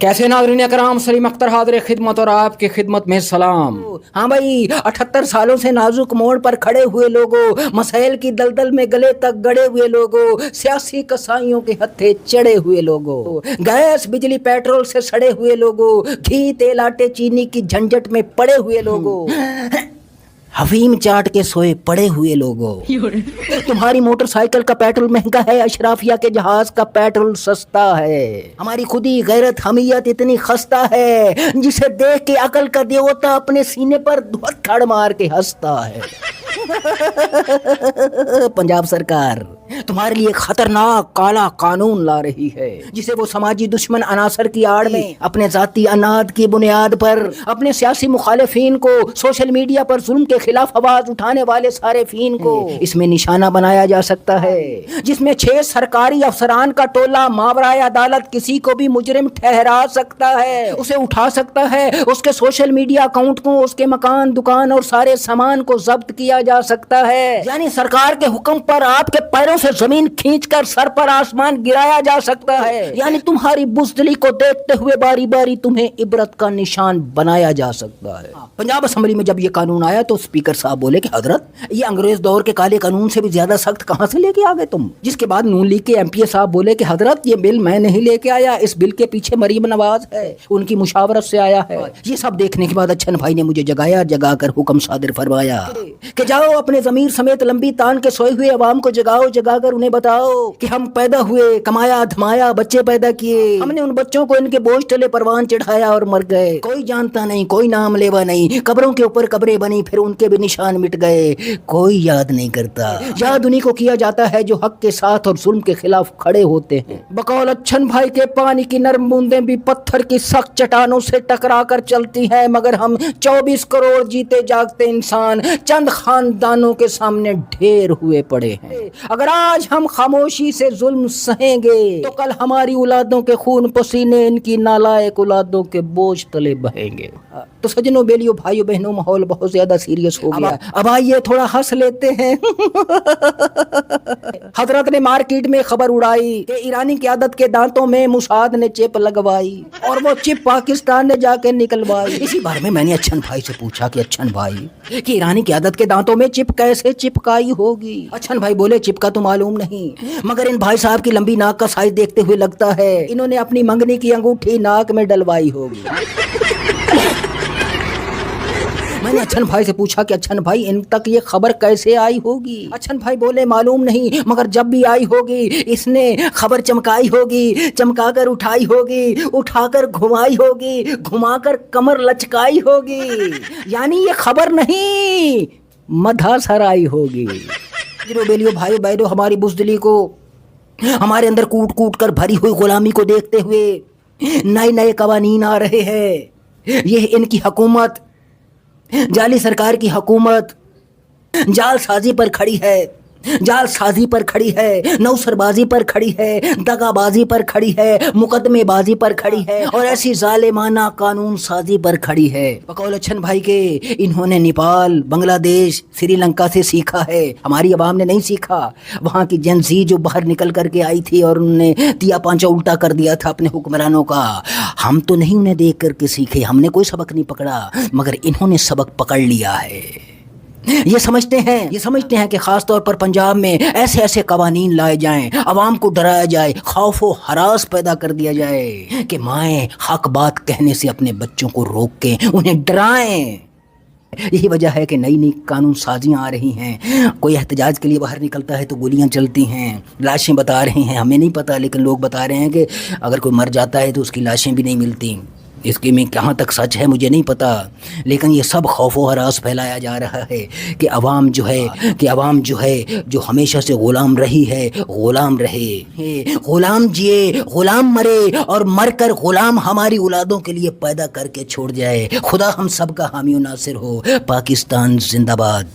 कैसे नाज़रीन अकराम, सलीम अख्तर हाज़िर खिदमत और आपकी खिदमत में सलाम। हाँ भाई, 78 सालों से नाजुक मोड़ पर खड़े हुए लोगों, मसाइल की दलदल में गले तक गड़े हुए लोगों, सियासी कसाईयों के हत्थे चढ़े हुए लोगों, गैस बिजली पेट्रोल से सड़े हुए लोगों, घी तेल आटे चीनी की झंझट में पड़े हुए लोगों, हफीम चाट के सोए पड़े हुए लोगों, तुम्हारी मोटरसाइकिल का पेट्रोल महंगा है, अशराफिया के जहाज का पेट्रोल सस्ता है, हमारी खुदी गैरत हमीयत इतनी खस्ता है जिसे देख के अकल का देवता अपने सीने पर धड़ मार के हंसता है। पंजाब सरकार तुम्हारे लिए खतरनाक काला कानून ला रही है, जिसे वो समाजी दुश्मन अनासर की आड़ में अपने जाती अनाद की बुनियाद पर अपने सियासी मुखालिफिन को, सोशल मीडिया पर जुल्म के खिलाफ आवाज उठाने वाले सारिफिन को इसमें निशाना बनाया जा सकता है, जिसमें 6 सरकारी अफसरान का टोला मावराए अदालत किसी को भी मुजरिम ठहरा सकता है, उसे उठा सकता है, उसके सोशल मीडिया अकाउंट को, उसके मकान दुकान और सारे सामान को जब्त किया जा सकता है। यानी सरकार के हुक्म पर आपके पैरों से जमीन खींचकर सर पर आसमान गिराया जा सकता है। यानी तुम्हारी बुज़दिली को देखते हुए बारी बारी तुम्हें इबरत का निशान बनाया जा सकता है। पंजाब असेंबली में जब ये कानून आया तो स्पीकर साहब बोले कि हजरत, ये अंग्रेज दौर के काले कानून से भी ज्यादा सख्त कहां से लेके आ गए तुम। जिसके बाद नून लीग के एमपीए साहब बोले कि हजरत, ये बिल मैं नहीं लेके आया, इस बिल के पीछे मरीम नवाज है, उनकी मुशावरत से आया है। ये सब देखने के बाद अच्छन भाई ने मुझे जगाया, जगाकर हुक्म सादिर फरमाया कि जाओ अपने ज़मीर समेत लंबी तान के सोए हुए अवाम को जगाओ, जगाकर उन्हें बताओ कि हम पैदा हुए, कमाया धमाया, बच्चे पैदा किए, हमने उन बच्चों को इनके बोझ तले परवान चढ़ाया और मर गए, कोई जानता नहीं, कोई नाम लेवा नहीं, कब्रों के ऊपर कब्रें बनी, फिर उनके भी निशान मिट गए, कोई याद नहीं करता। याद उन्हीं को किया जाता है जो हक के साथ और जुल्म के खिलाफ खड़े होते हैं। बकौल अच्छन भाई के पानी की नरम बूंदें भी पत्थर की सख्त चट्टानों से टकरा कर चलती हैं, मगर हम 24 करोड़ जीते जागते इंसान चंद खानदानों के सामने ढेर हुए पड़े हैं। अगर आज हम खामोशी से जुल्म सहेंगे तो कल हमारी औलादों के खून पसीने इनकी नालायक औलादों के बोझ तले बहेंगे। तो सजनों, बेलियों, भाइयों बहनों, माहौल बहुत ज्यादा सीरियस हो गया। अब आइए थोड़ा हंस लेते हैं। हजरत ने मार्केट में खबर उड़ाई कि ईरानी क़यादत के दांतों में मुसाद ने चिप लगवाई और वो चिप पाकिस्तान ने जाके निकलवाई। इसी बारे में मैंने अच्छन भाई से पूछा कि अच्छन भाई, कि ईरानी क़यादत के दांतों में चिप कैसे चिपकाई होगी। अच्छन भाई बोले, चिप का तो मालूम नहीं, मगर इन भाई साहब की लंबी नाक का साइज देखते हुए लगता है इन्होंने अपनी मंगनी की अंगूठी नाक में डलवाई होगी। मैंने अच्छन भाई से पूछा कि अच्छन भाई, इन तक ये खबर कैसे आई होगी। अच्छन भाई बोले, मालूम नहीं, मगर जब भी आई होगी इसने खबर चमकाई होगी, चमकाकर उठाई होगी, उठाकर घुमाई होगी, घुमाकर कमर लचकाई होगी। यानी ये खबर नहीं, मधा सराई होगी। बेलियो, भाई बहनों, हमारी बुज़दिली को हमारे अंदर कूट कूट कर भरी हुई गुलामी को देखते हुए नए नए कवानीन आ रहे हैं। ये इनकी हुकूमत, जाली सरकार की हुकूमत जालसाजी पर खड़ी है, जालसाजी पर खड़ी है, नौसरबाजी पर खड़ी है, दगाबाजी पर खड़ी है, मुकदमेबाजी पर खड़ी है और ऐसी जालिमाना कानून साजी पर खड़ी है। बकौल अच्छन भाई के, इन्होंने नेपाल, बांग्लादेश, श्रीलंका से सीखा है, हमारी आवाम ने नहीं सीखा। वहाँ की जेनजी जो बाहर निकल करके आई थी और उन्होंने तिया पांचा उल्टा कर दिया था अपने हुक्मरानों का, हम तो नहीं उन्हें देख करके सीखे, हमने कोई सबक नहीं पकड़ा, मगर इन्होंने सबक पकड़ लिया है। ये समझते हैं कि खास तौर पर पंजाब में ऐसे ऐसे कवानीन लाए जाएं, अवाम को डराया जाए, खौफ व हरास पैदा कर दिया जाए कि माएँ हक बात कहने से अपने बच्चों को रोकें, उन्हें डराएं। यही वजह है कि नई नई कानून साजियाँ आ रही हैं। कोई एहतजाज के लिए बाहर निकलता है तो गोलियां चलती हैं, लाशें बता रहे हैं, हमें नहीं पता, लेकिन लोग बता रहे हैं कि अगर कोई मर जाता है तो उसकी लाशें भी नहीं मिलती। इसके में कहाँ तक सच है मुझे नहीं पता, लेकिन ये सब खौफ व हरास फैलाया जा रहा है कि अवाम जो है जो हमेशा से गुलाम रही है, गुलाम रहे, गुलाम जिए, गुलाम मरे और मर कर गुलाम हमारी औलादों के लिए पैदा करके छोड़ जाए। खुदा हम सब का हामी नासिर हो। पाकिस्तान जिंदाबाद।